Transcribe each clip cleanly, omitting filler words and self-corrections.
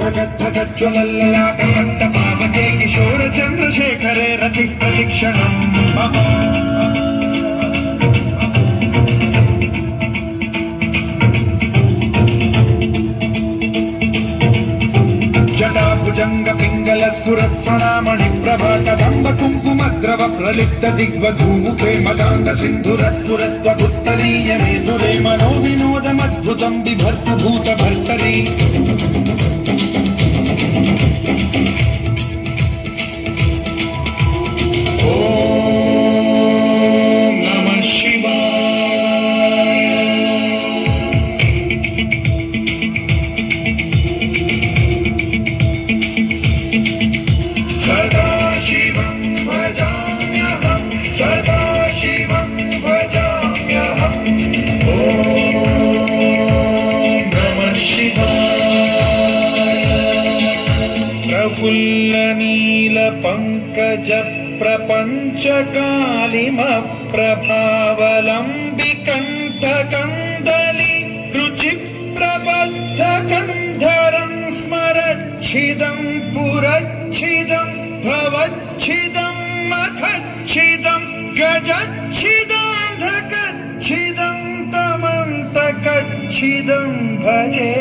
भगज्वलल्ललाटमट्टपावके किशोरचन्द्रशेखरे रति प्रशिक्षणम् मम जटाभुजंग पिंगल सुरत्सणामणि प्रभा कदंब कुंकुमद्रव प्रलिप्त दिग्वधूपे मदांग सिंधुरस्फुरत्वदुत्तरीय मेधुरे मनो विनोदमद्भुतं बिभर्तु भूत भर्तरी ओम नमः शिवाय। सदाशिवं भजाम्यहं सदाशिवं भजाम्यहम् ॐ नमः शिवाय। प्रफुल्लनीलपङ्कज प्रपञ्चकालिमप्रभावलम्बिकण्ठकन्दली रुचिप्रबद्धकन्धरं स्मरच्छिदं पुरच्छिदं भवच्छिदं मखच्छिदं गजच्छिदान्धकच्छिदं तमन्तकच्छिदं भजे।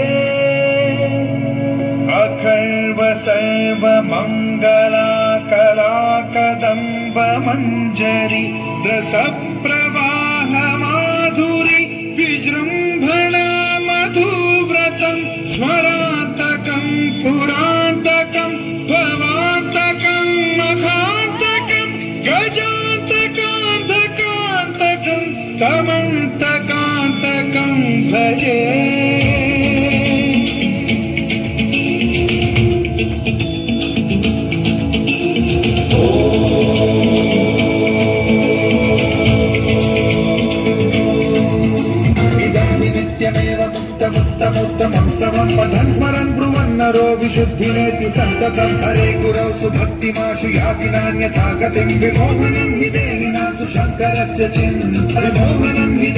अखर्व सर्वमङ्गलाकलाकदम्ब मञ्जरी रसप्रवाह माधुरी विजृम्भणा मधुव्रतं स्मरान्तकं पुरान्तकं भवान्तकं मखान्तकं गजान्तकान्तकान्तकं तमन्तकान्तकं भजे। मुक्तमुत्तमोत्तमं पठन् स्मरन् ब्रुवन्नरो विशुद्धिनेति सन्ततं हरे गुरौ सुभक्तिमाशु याति नान्यथा गतिं विमोहनं हि देहिनां तु शङ्करस्य चिन्तं विमोहनं हि